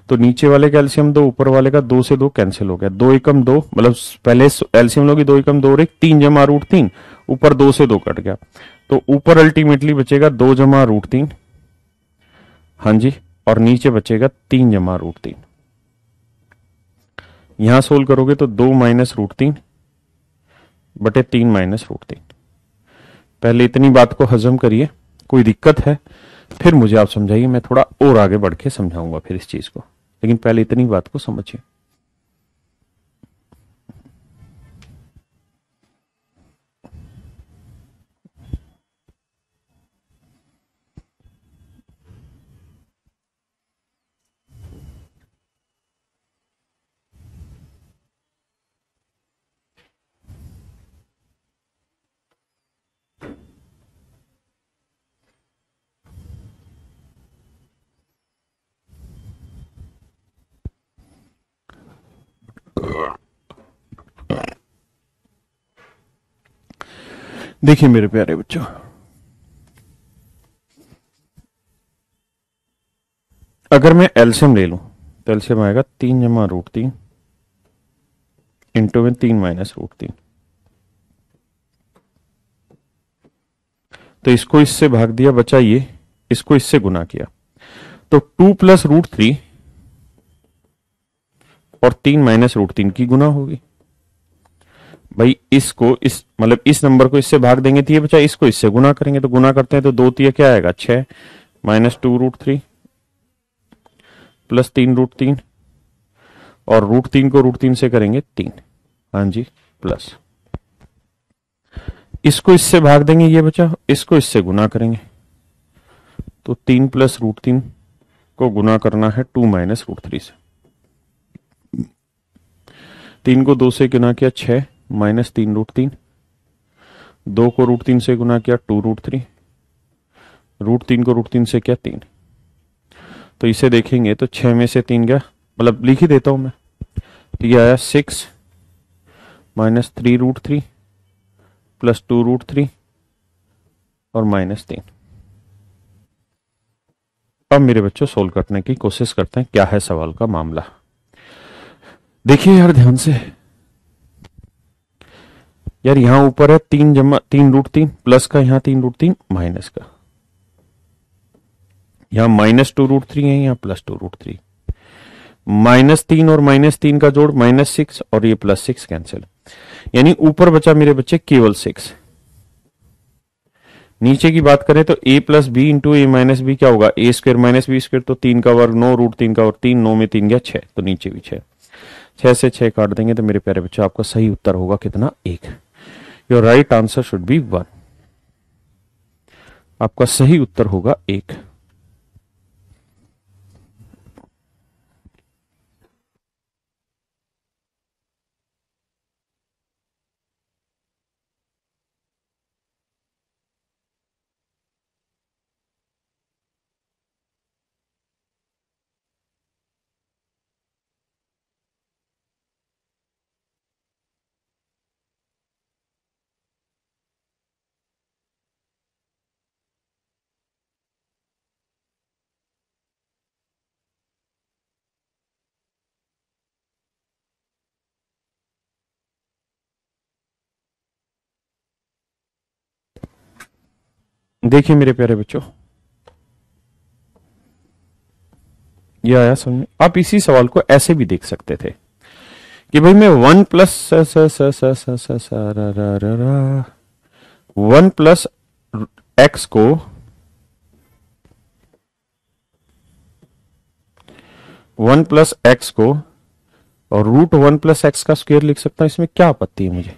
तो नीचे वाले का एलसीएम 2, ऊपर वाले का 2 से 2 कैंसिल हो गया, 2 एकम 2, मतलब पहले एलसीएम लोगी 2 एकम 2 और 1 3 जमा √3, ऊपर 2 से 2 कट गया, तो ऊपर अल्टीमेटली बचेगा 2 जमा √3, हाँ जी, और नीचे बचेगा 3 जमा √3। यहां सोल्व करोगे तो 2 माइनस √3 बटे 3 माइनस √3। पहले इतनी बात को हजम करिए, कोई दिक्कत है फिर मुझे आप समझाइए, मैं थोड़ा और आगे बढ़ के समझाऊंगा फिर इस चीज को, लेकिन पहले इतनी बात को समझिए। देखिए मेरे प्यारे बच्चों, अगर मैं एलसीएम ले लूं तो एलसीएम आएगा 3 जमा √3 इंटू में 3 माइनस √3, तो इसको इससे भाग दिया, बचा ये, इसको इससे गुना किया, तो 2 प्लस √3 और 3 माइनस √3 की गुना होगी। भाई इसको इस मतलब इस नंबर को इससे भाग देंगे तो ये बचा, इसको इससे गुना करेंगे तो गुना करते हैं तो 2 3 क्या आएगा 6 माइनस 2 √3 प्लस 3 √3 और √3 को √3 से करेंगे 3, हाँ जी, प्लस इसको इससे भाग देंगे ये बचा, इसको इससे गुना करेंगे तो 3 प्लस √3 को गुना करना है 2 माइनस √3 से, 3 को 2 से गुना किया 6 माइनस 3 √3, 2 को √3 से गुना किया 2 √3, √3 को √3 से किया 3, तो इसे देखेंगे तो 6 में से 3 गया, मतलब लिख ही देता हूं मैं, तो ये आया 6 माइनस 3 √3 प्लस 2 √3 और माइनस 3। अब मेरे बच्चों सोल्व करने की कोशिश करते हैं, क्या है सवाल का मामला। देखिए यार ध्यान से, यार यहां ऊपर है 3 √3 प्लस का, यहां 3 √3 माइनस का, यहां माइनस 2 √3 है, यहां प्लस 2 √3, -3 और -3 का जोड़ -6 और ये +6 कैंसिल, यानी ऊपर बचा मेरे बच्चे केवल 6। नीचे की बात करें तो a plus b into a minus b क्या होगा, a square minus b square, तो 3 का वर्ग 9 √3 का वर्ग 3, 9 में 3 गया 6, तो नीचे भी 6, 6 से 6 काट देंगे तो मेरे प्यारे बच्चों आपका सही उत्तर होगा कितना, 1। Your right answer should be 1, आपका सही उत्तर होगा 1। देखिए मेरे प्यारे बच्चों, यह आया समझ में। आप इसी सवाल को ऐसे भी देख सकते थे कि भाई मैं 1 प्लस 1 प्लस एक्स को 1 प्लस एक्स को और √1 प्लस एक्स का स्क्वायर लिख सकता हूं, इसमें क्या आपत्ति है मुझे,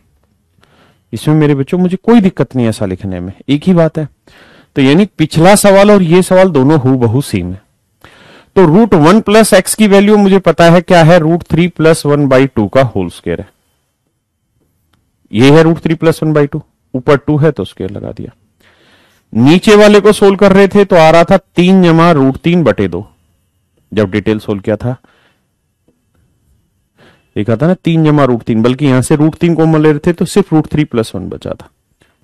इसमें मेरे बच्चों मुझे कोई दिक्कत नहीं है ऐसा लिखने में, एक ही बात है। तो यानी पिछला सवाल और ये सवाल दोनों हूबहू सेम है। तो √1 प्लस एक्स की वैल्यू मुझे पता है क्या है, √3 प्लस 1/2 का होल स्क्वायर है। ये है √3+1/2, ऊपर 2 है तो स्क्वायर लगा दिया। नीचे वाले को सोल्व कर रहे थे तो आ रहा था 3 जमा √3/2, जब डिटेल सोल्व किया था लिखा था ना 3 जमा √3, बल्कि यहां से √3 कॉमन ले रहे थे तो सिर्फ √3+1 बचा था,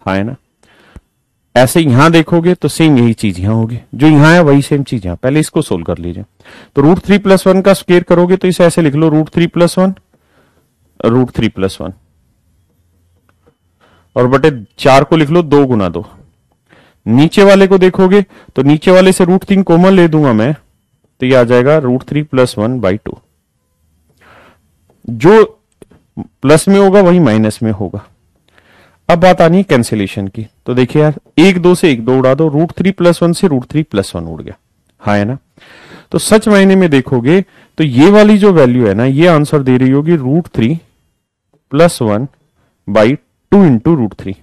हाँ है ना। ऐसे यहां देखोगे तो सेम यही चीज यहां होगी, जो यहां है वही सेम चीज यहां। पहले इसको सोल्व कर लीजिए। तो √3+1 का स्क्वायर करोगे तो इसे ऐसे लिख लो √3+1 √3+1, और बटे 4 को लिख लो 2 गुना 2। नीचे वाले को देखोगे तो नीचे वाले से √3 कॉमन ले दूंगा मैं, तो ये आ जाएगा √3+1/2। जो प्लस में होगा वही माइनस में होगा। अब बात आनी है कैंसिलेशन की। तो देखिए यार, 1 2 से 1 2 उड़ा दो, √3+1 से √3+1 उड़ गया, हाँ है ना। तो सच मायने में देखोगे तो ये वाली जो वैल्यू है ना, ये आंसर दे रही होगी √3+1/2 इंटू √3,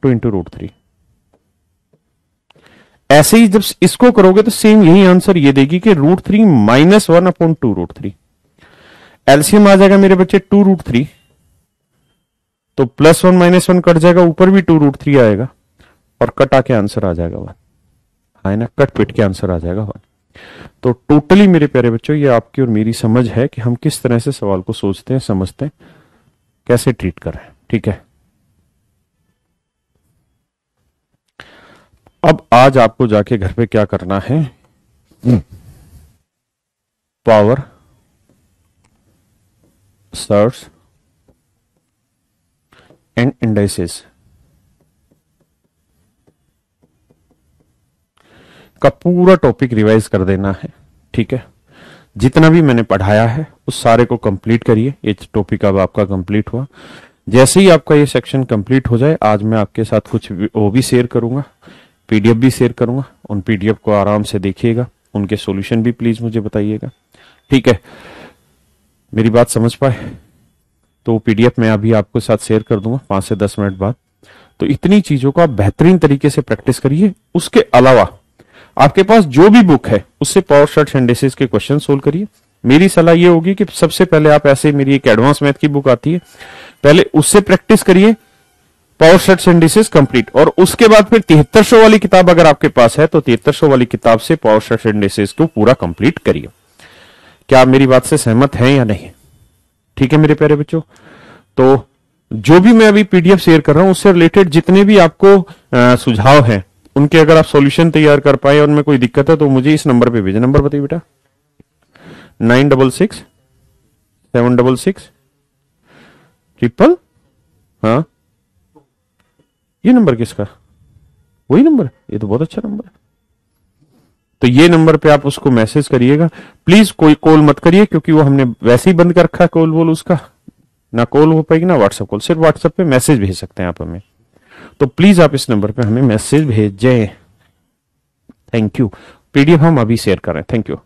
2 इंटू √3। ऐसे ही जब इसको करोगे तो सेम यही आंसर ये देगी कि √3 - 1/2 √3। एलसीएम आ जाएगा मेरे बच्चे 2 √3, तो +1 - 1 कट जाएगा, ऊपर भी 2 √3 आएगा, और कट आके आंसर आ जाएगा 1, है ना। कट पिट के आंसर आ जाएगा 1। तो टोटली मेरे प्यारे बच्चों ये आपकी और मेरी समझ है कि हम किस तरह से सवाल को सोचते हैं, समझते हैं, कैसे ट्रीट कर रहे हैं, ठीक है। अब आज आपको जाके घर पे क्या करना है, पावर सर्च एंड इंडाइसेस का पूरा टॉपिक रिवाइज कर देना है, ठीक है। जितना भी मैंने पढ़ाया है उस सारे को कंप्लीट करिए। ये टॉपिक अब आपका कंप्लीट हुआ। जैसे ही आपका ये सेक्शन कंप्लीट हो जाए, आज मैं आपके साथ कुछ वो भी शेयर करूंगा, पीडीएफ भी शेयर करूंगा। उन पीडीएफ को आराम से देखिएगा, उनके सॉल्यूशन भी प्लीज मुझे बताइएगा, ठीक है। मेरी बात समझ पाए तो पीडीएफ मैं अभी आपके साथ शेयर कर दूंगा 5 से 10 मिनट बाद। तो इतनी चीजों को आप बेहतरीन तरीके से प्रैक्टिस करिए। उसके अलावा आपके पास जो भी बुक है उससे पावर सर्च एंड इंडाइसेस के क्वेश्चन सोल्व करिए। मेरी सलाह ये होगी कि सबसे पहले आप ऐसे, मेरी एक एडवांस मैथ की बुक आती है, पहले उससे प्रैक्टिस करिए, power search and indices complete, और उसके बाद फिर 7300 वाली किताब अगर आपके पास है तो 7300 वाली किताब से पावर सर्च एंड इंडाइसेस को पूरा कंप्लीट करिए। क्या आप मेरी बात से सहमत हैं या नहीं? ठीक है मेरे प्यारे बच्चों। तो जो भी मैं अभी पीडीएफ शेयर कर रहा हूं उससे रिलेटेड जितने भी आपको सुझाव हैं, उनके अगर आप सॉल्यूशन तैयार कर पाए और उनमें कोई दिक्कत है तो मुझे इस नंबर पे भेजें। नंबर बताइए बेटा, 966 766 ट्रिपल, हाँ ये नंबर किसका? वही नंबर, ये तो बहुत अच्छा नंबर है। तो ये नंबर पे आप उसको मैसेज करिएगा। प्लीज कोई कॉल मत करिए, क्योंकि वो हमने वैसे ही बंद कर रखा है कॉल वोल उसका, ना कॉल हो पाएगी ना व्हाट्सएप कॉल। सिर्फ व्हाट्सएप पे मैसेज भेज सकते हैं आप हमें। तो प्लीज आप इस नंबर पे हमें मैसेज भेजें। Thank you. पीडीएफ हम अभी शेयर कर रहे हैं। Thank you.